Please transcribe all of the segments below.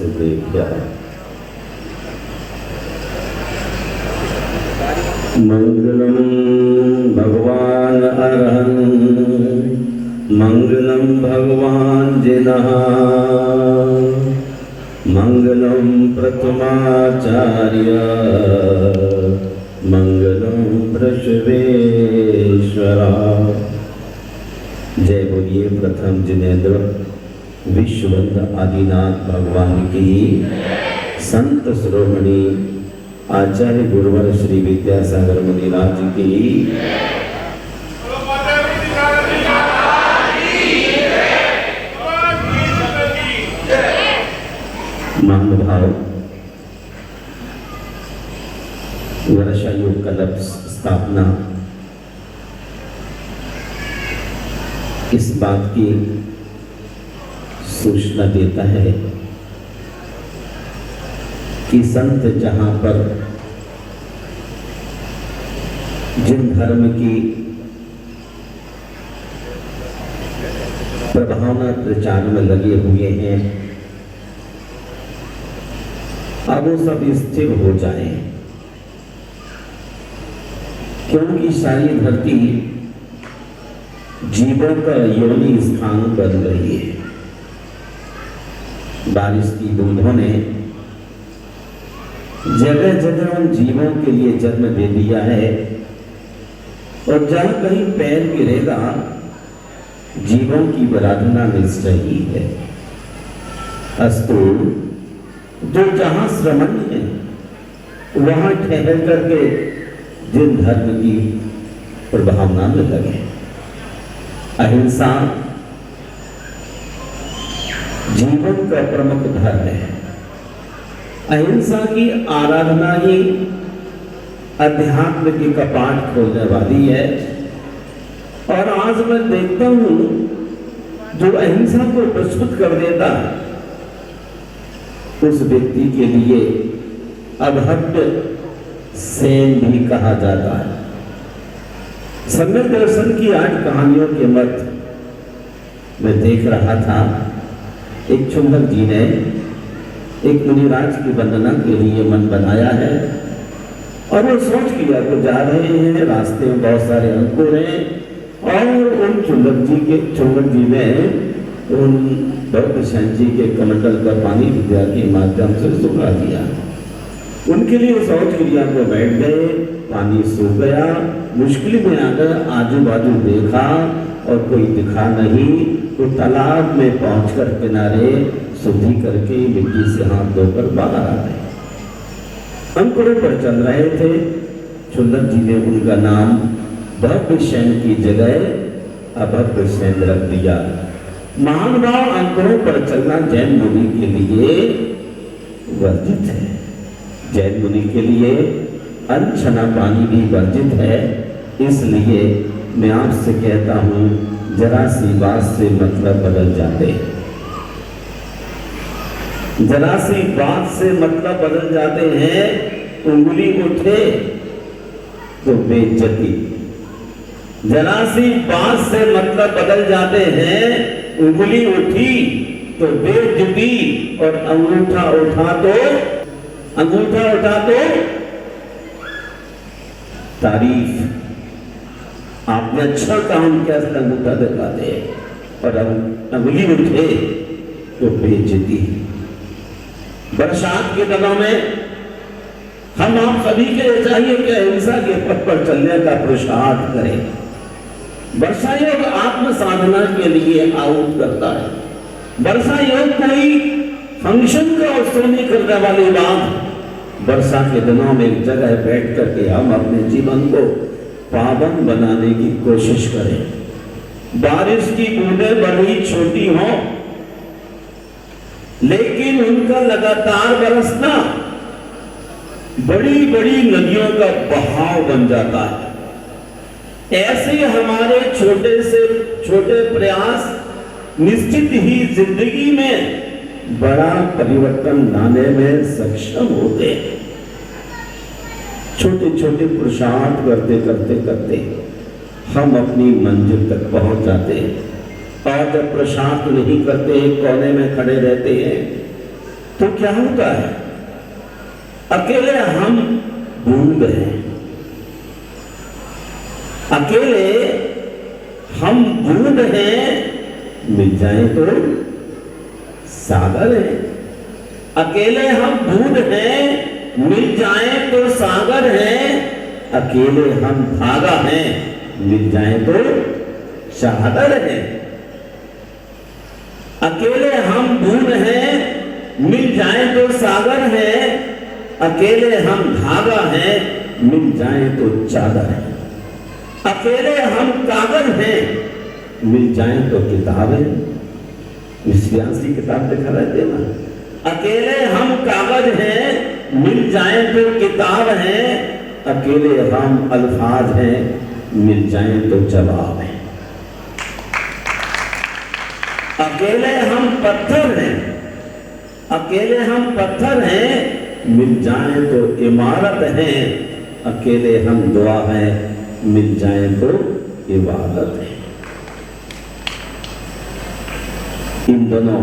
से देखा। मंगलम भगवान अरहं मंगलम भगवान जिनः मंगलम प्रथमाचार्य मंगलम वृषभेश्वरा। जय बोलिए प्रथम जिनेन्द्र विश्ववंद आदिनाथ भगवान की, संत शिरोमणि आचार्य गुरुवर श्री विद्यासागर मुनिराज की। महानुभाव, वर्षा योग क्लब स्थापना इस बात की सूचना देता है कि संत जहां पर जिन धर्म की प्रभावना प्रचार में लगे हुए हैं, अब वो सब स्थिर हो जाए, क्योंकि सारी धरती जीवों का योनि स्थान बन रही है। बारिश की बूंदों ने जगह जगह उन जीवों के लिए जन्म दे दिया है, और जहां कहीं पैर गिरेगा जीवों की आराधना निश्चय ही है। अस्तु, जो जहां श्रमण है वहां ठहर करके जिन धर्म की प्रभावना में लगे। अहिंसा जीवन का प्रमुख धर्म है। अहिंसा की आराधना ही अध्यात्म की कपाट खोलने वाली है। और आज मैं देखता हूं जो अहिंसा को प्रस्तुत कर देता है उस व्यक्ति के लिए अभद्र सेन भी कहा जाता है। सम्यक दर्शन की 8 कहानियों के मत मैं देख रहा था। एक चुंबक जी ने एक मुनिराज की वंदना के लिए मन बनाया है, और वो सोच किया तो जा रहे हैं, रास्ते में बहुत सारे अंकुर हैं, और उन चुंबक जी ने उन भक्त सेन जी के कमंडल का पानी विद्या के माध्यम से सुखा दिया। उनके लिए सोच क्रिया को बैठ गए, पानी सूख गया, मुश्किल में आकर आजू बाजू देखा और कोई दिखा नहीं, तो तालाब में पहुंचकर किनारे शुद्धि करके मिट्टी से हाथ धोकर बाहर आ गए। अंकुरों पर चल रहे थे। चुंबक जी ने उनका नाम भव्य सेन की जगह अभव्य सेन रख दिया। महानुभाव, अंकुरों पर चलना जैन मुनि के लिए वर्जित है। जैन मुनि के लिए अनछना पानी भी वर्जित है। इसलिए मैं आपसे कहता हूं, जरा सी बात से मतलब बदल जाते हैं। जरा सी बात से मतलब बदल जाते हैं। उंगली उठे तो बेइज्जती। जरा सी बात से मतलब बदल जाते हैं। उंगली उठी तो बेइज्जती, और अंगूठा उठा तो तारीफ। आपने अच्छा काम किया, अंगूठा दिखाते हैं, और अंगुली उठे तो बेइज्जती। बरसात के दिनों में हम आप सभी के चाहिए कि अहिंसा के पथ पर चलने का पुरुषार्थ करें। वर्षा योग आत्म साधना के लिए आहूत करता है। वर्षा योग कोई फंक्शन का उत्सव नहीं करने वाली बात। वर्षा के दिनों में एक जगह बैठ करके हम अपने जीवन को पावन बनाने की कोशिश करें। बारिश की बूंदें बड़ी छोटी हों, लेकिन उनका लगातार बरसना बड़ी बड़ी नदियों का बहाव बन जाता है। ऐसे हमारे छोटे से छोटे प्रयास निश्चित ही जिंदगी में बड़ा परिवर्तन लाने में सक्षम होते हैं। छोटे छोटे पुरुषार्थ करते करते करते हम अपनी मंजिल तक पहुंच जाते हैं। और जब पुरुषार्थ नहीं करते, कोने में खड़े रहते हैं, तो क्या होता है? अकेले हम बूंद हैं, अकेले हम बूंद हैं, मिल जाए तो सागर है। अकेले हम बूंद हैं, मिल जाए तो सागर है। अकेले हम धागा हैं, मिल जाए तो शहादत है। अकेले हम बूंद हैं, मिल जाए तो सागर है। अकेले हम धागा हैं, मिल जाए तो चादर है। अकेले हम कागज हैं, मिल जाए तो किताब है। विश्वासी किताब दिखा रहे थे ना। अकेले हम कागज हैं, मिल जाए तो किताब है। अकेले हम अल्फाज हैं, मिल जाए तो जवाब है। अकेले हम पत्थर हैं, अकेले हम पत्थर हैं, मिल जाए तो इमारत है। अकेले हम दुआ हैं, मिल जाए तो इबादत है। इन दोनों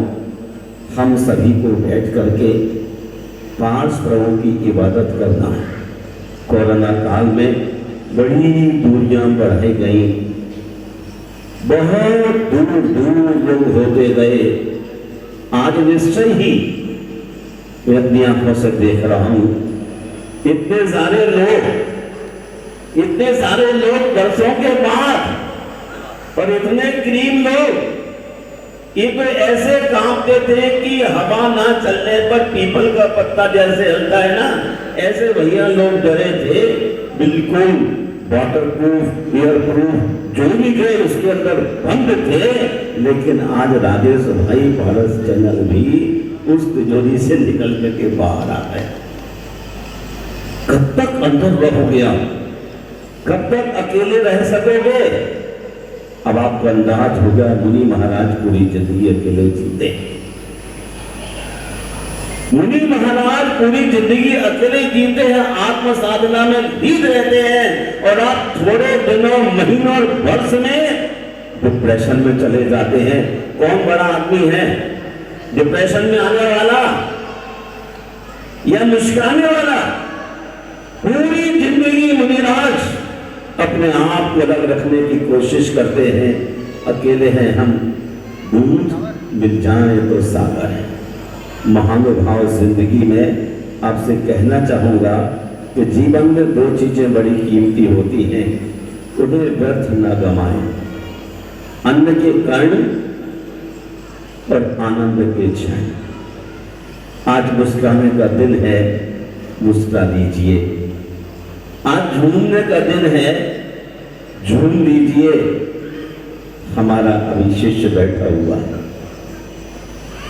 हम सभी को बैठ करके 5 प्रभुओं की इबादत करना है। कोरोना काल में बड़ी दूरियां बढ़ाई गई, बहुत दूर दूर लोग होते गए। आज निश्चय ही मैं अपनी आंखों से देख रहा हूं, इतने सारे लोग बरसों के बाद, और इतने करीब लोग, ये तो ऐसे कांपते थे कि हवा ना चलने पर पीपल का पत्ता जैसे हिलता है ना, ऐसे भैया लोग डरे थे। बिल्कुल वाटर प्रूफ, एयर प्रूफ जो भी थे उसके अंदर बंद थे। लेकिन आज राजेश भाई भारत चैनल भी उस तिजोरी से निकल के बाहर आ गए। कब तक अंदर रहोगे आप? कब तक अकेले रह सकोगे? अब आपको अंदाज हो गया, मुनि महाराज पूरी जिंदगी अकेले जीते। मुनि महाराज पूरी जिंदगी अकेले जीते हैं, आत्म साधना में लीन रहते हैं, और आप थोड़े दिनों, महीनों और वर्ष में डिप्रेशन में चले जाते हैं। कौन बड़ा आदमी है डिप्रेशन में आने वाला या मुस्कुराने वाला? पूरी जिंदगी मुनिराज अपने आप को अलग रखने की कोशिश करते हैं। अकेले हैं हम, बूंद मिल जाए तो सागर है। महानुभाव, जिंदगी में आपसे कहना चाहूंगा कि जीवन में 2 चीजें बड़ी कीमती होती हैं, उन्हें व्यर्थ न गंवाएं। अन्न के कर्ण और आनंद के क्षण। आज मुस्कुराने का दिन है, मुस्कुरा लीजिए। आज झूमने का दिन है, झूम लीजिए। हमारा अभी शिष्य बैठा हुआ है,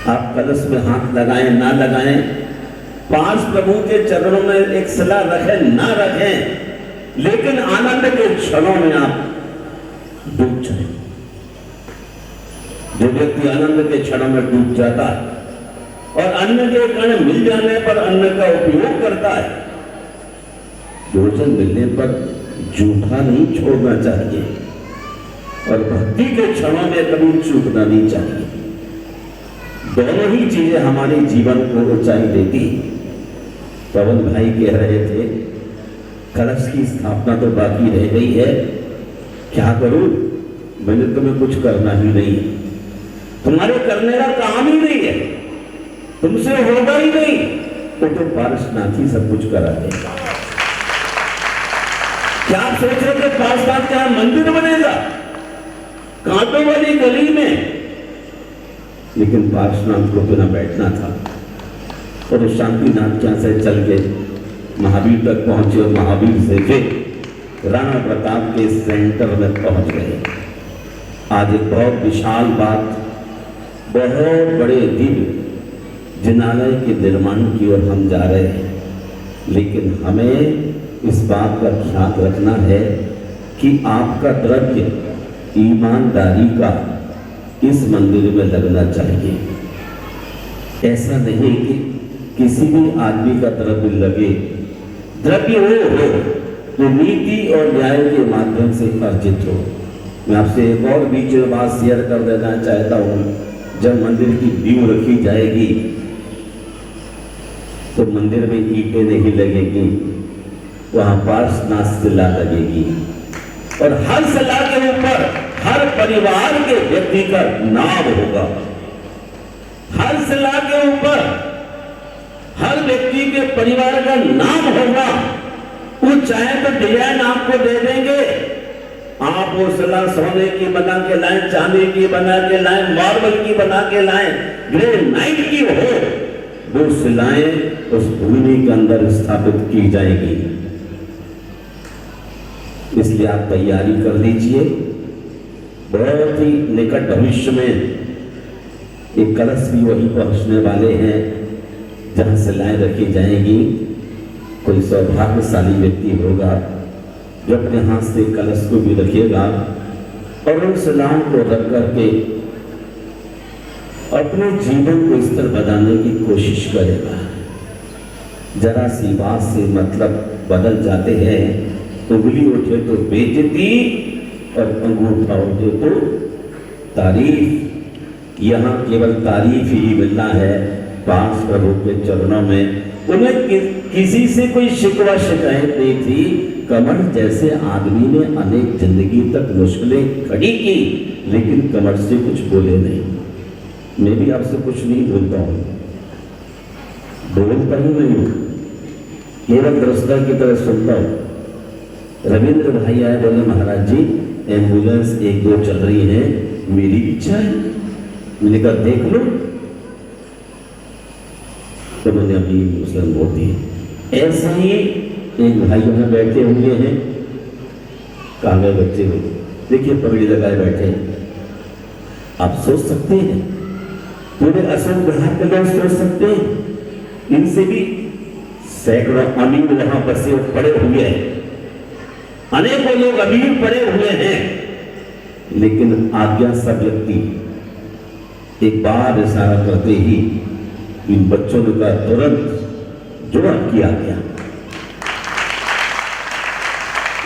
आप कलश में हाथ लगाएं ना लगाएं, 5 प्रभु के चरणों में एक सलाह रखें ना रखें, लेकिन आनंद के क्षणों में आप डूब जाए। जो व्यक्ति आनंद के क्षणों में डूब जाता है और अन्न के कण मिल जाने पर अन्न का उपयोग करता है, भोजन मिलने पर जूठा नहीं छोड़ना चाहिए, और भक्ति के क्षणों में कभी चूकना नहीं चाहिए। दोनों ही चीजें हमारे जीवन को ऊंचाई देती। पवन भाई कह रहे थे, कलश की स्थापना तो बाकी रह गई है, क्या करूं? मैंने तुम्हें कुछ करना ही नहीं, तुम्हारे करने का काम ही नहीं है, तुमसे होगा ही नहीं। वो तो पारसनाथ ही सब कुछ करा देगा। क्या आप सोच रहे थे पारसनाथ का मंदिर बनेगा कांटों वाली गली में? लेकिन पारसनाथ को तो ना बैठना था, और शांतिनाथ क्या से चल के महावीर तक पहुंचे, और महावीर से फिर राणा प्रताप के सेंटर में पहुंच गए। आज एक बहुत विशाल बात, बहुत बड़े दिव्य जिनालय के निर्माण की ओर हम जा रहे हैं, लेकिन हमें इस बात का ख्याल रखना है कि आपका द्रव्य ईमानदारी का इस मंदिर में लगना चाहिए। ऐसा नहीं कि किसी भी आदमी का द्रव्य लगे। द्रव्य वो हो जो नीति और न्याय के माध्यम से अर्जित हो। मैं आपसे एक और बीच में बात शेयर कर देना चाहता हूँ। जब मंदिर की ड्यू रखी जाएगी तो मंदिर में ईंटें नहीं लगेगी, वहां पार्श्वनाथ शिला लगेगी और हर शिला के ऊपर हर परिवार के व्यक्ति का नाम होगा। हर शिला के ऊपर हर व्यक्ति के परिवार का नाम होगा। वो चाहे तो डिजाइन आपको दे देंगे, आप वो शिला सोने की बना के लाएं, चांदी की बना के लाएं, मार्बल की बना के लाएं, ग्रेनाइट की हो, वो शिलाएं उस भूमि के अंदर स्थापित की जाएगी। इसलिए आप तैयारी कर लीजिए। बहुत ही निकट भविष्य में एक कलश भी वहीं पहुंचने वाले हैं जहां शिलाएं रखी जाएंगी। कोई सौभाग्यशाली व्यक्ति होगा जो अपने हाथ से कलश को भी रखेगा और उन शिलाओं को रख करके अपने जीवन को स्थिर बनाने की कोशिश करेगा। जरा सी बात से मतलब बदल जाते हैं। उंगली उठे तो बेइज्जती और अंगूठा उठे तो तारीफ। यहाँ केवल तारीफ ही मिलना है पांच प्रभु के चरणों में। उन्हें किसी से कोई शिकवा शिकायत नहीं थी। कमर जैसे आदमी ने अनेक जिंदगी तक मुश्किलें खड़ी की, लेकिन कमर से कुछ बोले नहीं। मैं भी आपसे कुछ नहीं बोलता हूं, बोलता ही नहीं हूं, केवल दृष्टा की तरह सुनता हूं। रविंद्र भाई आए, बोले महाराज जी एम्बुलेंस एक दो चल रही है, मेरी इच्छा है। मैंने कहा देख लो, तो मैंने अभी मुस्लिम वोट दी। ऐसे ही एक भाई यहाँ बैठे हुए हैं, कहाँ गए बच्चे हुए, देखिए पगड़ी लगाए बैठे हैं। आप सोच सकते हैं, पूरे अशोक बिहार के लोग सोच सकते हैं, इनसे भी सैकड़ों अमीर वहां बसे पड़े हुए हैं, अनेकों लोग अमीर पड़े हुए हैं, लेकिन आज्ञा सब व्यक्ति एक बार इशारा करते ही इन बच्चों का तुरंत जुड़ा किया गया।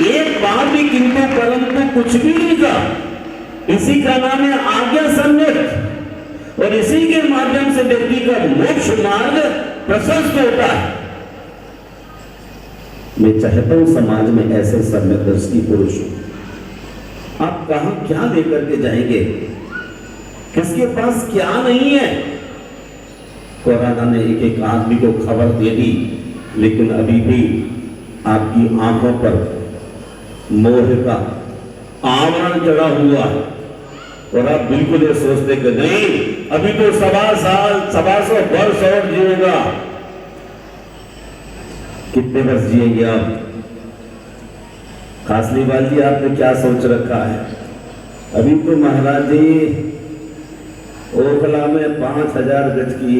एक बार भी किंतु परंतु कुछ भी नहीं कहा। इसी का नाम है आज्ञा संयत और इसी के माध्यम से व्यक्ति का मोक्ष मार्ग प्रशस्त होता है। मैं चाहता हूं समाज में ऐसे सम्यक दृष्टि पुरुष हो। आप कहां क्या लेकर के जाएंगे, किसके पास क्या नहीं है। कोरोना ने एक एक आदमी को खबर दे दी, लेकिन अभी भी आपकी आंखों पर मोह का आवरण चढ़ा हुआ है और आप बिल्कुल ये सोचते कि नहीं अभी तो 125 वर्ष और जिएगा। कितने वर्ष जिएंगे आप? कासलीवाल जी आपने क्या सोच रखा है? अभी तो महाराज जी ओखला में 5000 गज की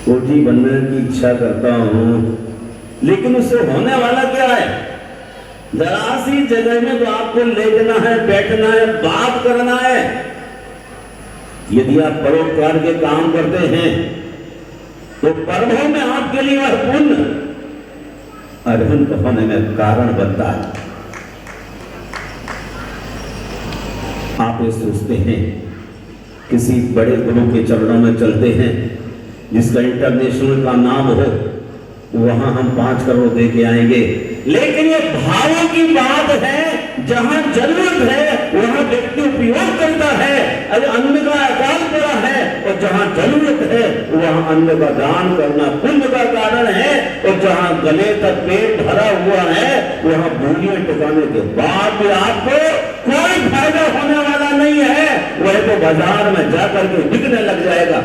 कोठी बनने की इच्छा करता हूं, लेकिन उससे होने वाला क्या है? जरा सी जगह में तो आपको लेटना है, बैठना है, बात करना है। यदि आप परोपकार के काम करते हैं तो पर्वों में आपके लिए वह पुण्य अर्हंत होने में कारण बनता है। आप ये सोचते हैं किसी बड़े गुरु के चरणों में चलते हैं जिसका इंटरनेशनल का नाम हो, वहां हम 5 करोड़ दे के आएंगे, लेकिन ये भावों की बात है। जहां जरूरत है वहां व्यक्ति उपयोग करता है। अरे अन्न का अकाल पड़ा है और जहां जरूरत है वहां अन्न का दान करना पुण्य का कारण है। और जहां गले तक पेट भरा हुआ है वहां भूलियां टिकाने के बाद भी आपको कोई फायदा होने वाला नहीं है। वह तो बाजार में जाकर के बिकने लग जाएगा।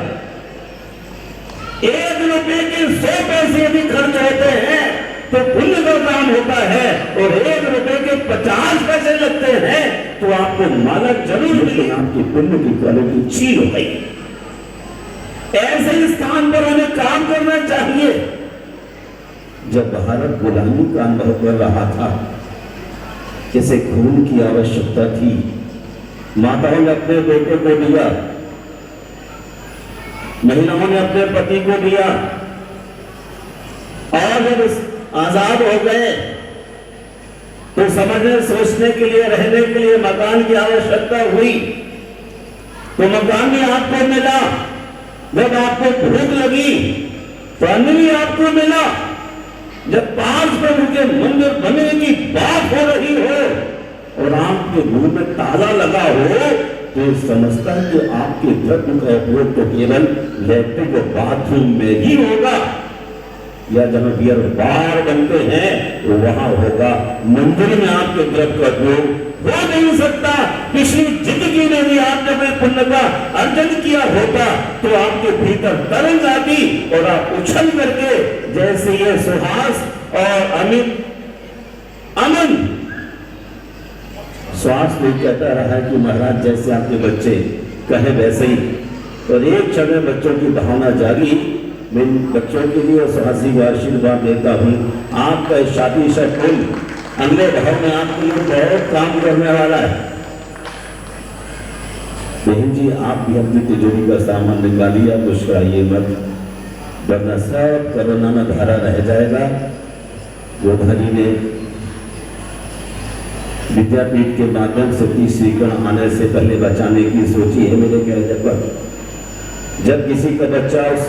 1 रुपए के 100 पैसे यदि खर्च होते हैं तो पुण्य का काम होता है, और 1 रुपए के 50 पैसे लगते हैं तो आपको मालक जरूर, लेकिन आपकी पुण्य की क्वालिटी छीन हो गई। ऐसे स्थान पर हमें काम करना चाहिए। जब भारत गुलामी का अनुभव कर रहा था, जैसे खून की आवश्यकता थी, माताओं ने अपने बेटे को दिया, महिलाओं ने अपने पति को दिया, और जब आजाद हो गए तो समझने सोचने के लिए, रहने के लिए मकान की आवश्यकता हुई तो मकान भी आपको मिला। जब आपको भूख लगी फाइनली आपको मिला। जब 5 प्रभु के मंदिर बनने की बात हो रही हो और आपके मुंह में ताला लगा हो तो समझता है कि आपके धर्म का उपयोग तो केवल लैट्रिन और बाथरूम में ही होगा, या जहां बियर बार बनते हैं तो वहां होगा। मंदिर में आपके द्रव्य का उपयोग हो नहीं सकता। पिछली जिंदगी में भी आपने कोई पुण्य का अर्जन किया होता तो आपके भीतर तरंग आती और आप उछल करके, जैसे ये सुहास और अमन श्वास में कहता रहा है कि महाराज जैसे आपके बच्चे कहे वैसे ही, और एक क्षण में बच्चों की भावना जागी। मैं बच्चों के लिए सुहासी को आशीर्वाद देता हूँ। आपका शादी शकुन अगले भाव में आपके लिए बहुत काम करने वाला है। बहन जी, आप भी अपनी तिजोरी का सामान निकालिए, मुस्कुराइए मत, वरना सब कोरोना में धारा रह जाएगा। गोधरी ने विद्यापीठ के माध्यम से तीसरी कण आने से पहले बचाने की सोची है मेरे कहने पर। जब किसी का बच्चा उस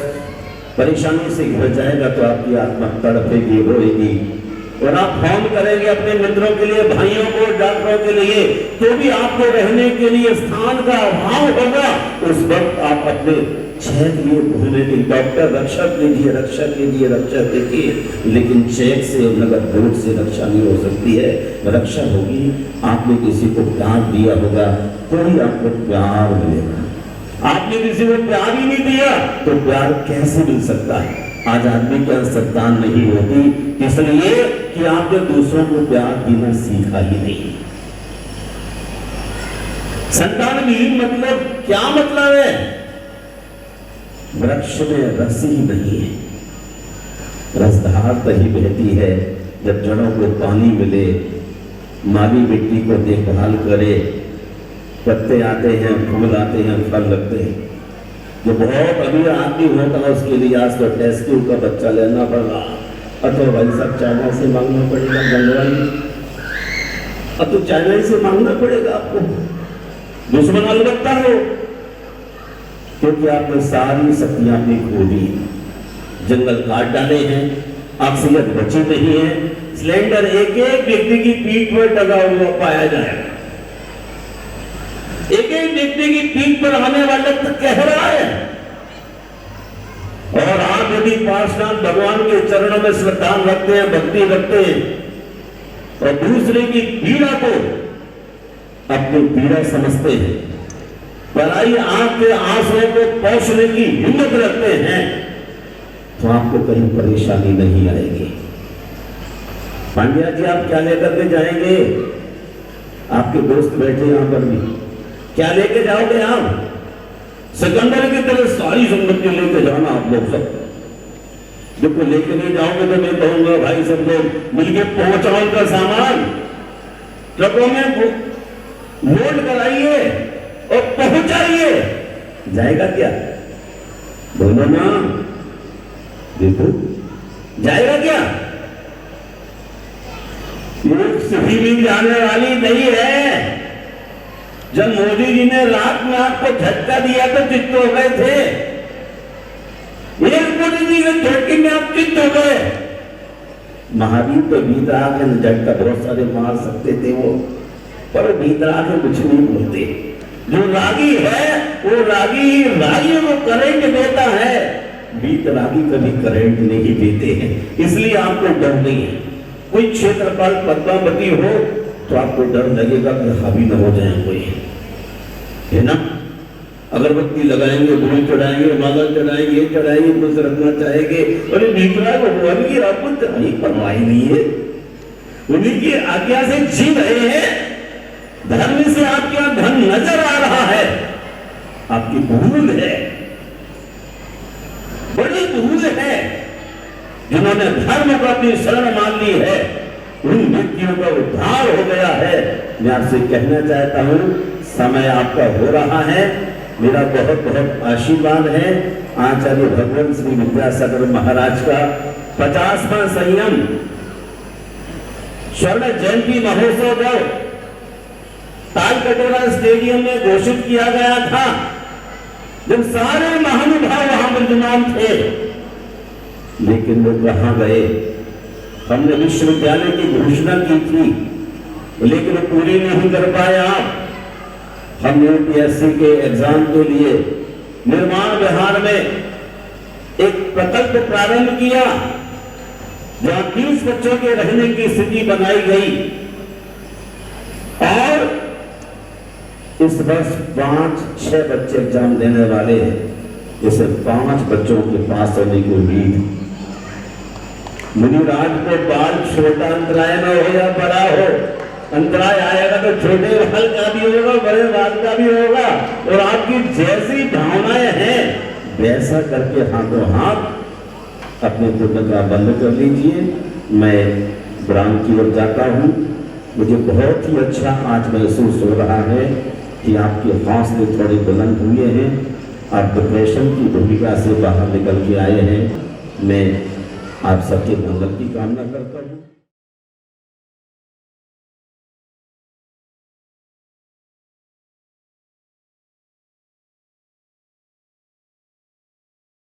परेशानी से घिर जाएगा तो आपकी आत्मा तड़पेगी, रोएगी, और आप फोन करेंगे अपने मित्रों के लिए, भाइयों को, डॉक्टरों के लिए, तो भी आपको रहने के लिए स्थान का अभाव होगा। उस वक्त आप अपने चेक लिए घूमेंगे, डॉक्टर रक्षा कीजिए, रक्षा कीजिए, रक्षा कीजिए, लेकिन चेक से और नगद नोट से रक्षा नहीं हो सकती है। रक्षा होगी आपने किसी को प्यार दिया होगा तो ही आपको प्यार मिलेगा। आपने किसी को प्यार ही नहीं दिया तो प्यार कैसे मिल सकता है? आज आदमी के संतान नहीं होती, इसलिए कि आपने दूसरों को प्यार देना सीखा ही नहीं। संतान विहीन मतलब क्या मतलब है? वृक्ष में रस ही नहीं है, रसधार तभी बहती है जब जड़ों को पानी मिले, माली मिट्टी को देखभाल करे, पत्ते आते हैं, फूल आते हैं, फल लगते हैं। जो बहुत अमीर आदमी होता है उसके लिए आज तो टेस्ट ट्यूब का बच्चा लेना पड़ेगा, अथवा भाई सब चाइना से मांगना पड़ेगा, गंगवाई अब तो चाइना से मांगना पड़ेगा आपको। दुश्मन अलबत्ता हो, क्योंकि आपने सारी शक्तियां अपनी खो दी, जंगल काट डाले हैं, ऑक्सीजन बची नहीं है, सिलेंडर एक एक व्यक्ति की पीठ पर टंगा हुआ पाया जाएगा, एक एक व्यक्ति की पीठ पर आने वाला तक कह रहा है। और आप यदि पार्षद भगवान के चरणों में श्रद्धा रखते हैं, भक्ति रखते हैं, और दूसरे की पीड़ा को अपनी पीड़ा समझते हैं, पराई आंख के आंसुओं को पोंछने की हिम्मत रखते हैं, तो आपको कहीं परेशानी नहीं आएगी। पांड्या जी, आप क्या लेकर के जाएंगे? आपके दोस्त बैठे यहां पर भी, क्या लेके जाओगे आप? सिकंदर की तरह सारी संपत्ति लेके जाना आप लोग सब। देखो लेके नहीं जाओगे तो मैं कहूंगा भाई सब लोग मिलके पहुंचाओ का सामान, ट्रकों में लोड कराइए और पहुंचाइए। जाएगा क्या? बोलो ना, देखो जाएगा क्या? एक सही भी जाने वाली नहीं है। जब मोदी जी ने रात में आपको झटका दिया तो चित्त हो गए थे, एक मोदी जी के झटके में आप चित्त हो गए। महावीर तो भीतर आके झटका बहुत सारे मार सकते थे वो, पर भीतर आके कुछ नहीं बोलते। जो रागी है वो रागी को करंट देता है, भीतरागी कभी करंट नहीं देते हैं, इसलिए आपको डर नहीं है। कोई क्षेत्रपाल पद्मावती हो तो आपको डर लगेगा कि हावी न हो जाए कोई, है ना? अगरबत्ती लगाएंगे, फूल चढ़ाएंगे, माला चढ़ाएंगे, ये चढ़ाएंगे, कुछ रखना चाहेंगे, और भीतरा भगवान की आपको कोई परवाह नहीं है। उन्हीं की आज्ञा से जी रहे हैं। धर्म से आपके यहां धन नजर आ रहा है, आपकी भूल है, बड़ी भूल है। जिन्होंने धर्म को अपनी शरण मान ली है उन व्यक्तियों का उद्धार हो गया है। मैं आपसे कहना चाहता हूं, समय आपका हो रहा है, मेरा बहुत बहुत आशीर्वाद है। आचार्य भगवान श्री विद्यासागर महाराज का 50वां संयम स्वर्ण जयंती महोत्सव जब तालकटोरा स्टेडियम में घोषित किया गया था, जब सारे महानुभाव वहां विद्यमान थे, लेकिन वो कहाँ गए? हमने विश्वविद्यालय की घोषणा की थी, लेकिन पूरी नहीं कर पाए आप। हमने यूपीएससी के एग्जाम के लिए निर्माण बिहार में एक प्रकल्प प्रारंभ किया, जहां 30 बच्चों के रहने की स्थिति बनाई गई, और इस वर्ष 5-6 बच्चे एग्जाम देने वाले हैं, जैसे 5 बच्चों के पास होने की उम्मीद। मुझे रात को बाल छोटा अंतराय न हो या बड़ा हो, अंतराय आएगा तो छोटे बाल का भी होगा, बड़े बाल का भी होगा, और आपकी जैसी भावनाएं हैं वैसा करके हाथों हाथ अपने पुण्य का बंद कर लीजिए। मैं ग्राम की ओर जाता हूँ। मुझे बहुत ही अच्छा आज महसूस हो रहा है कि आपके हौसले थोड़े बुलंद हुए हैं, आप डिप्रेशन की भूमिका से बाहर निकल के आए हैं। मैं आप सबके मंगल की कामना करता हूँ।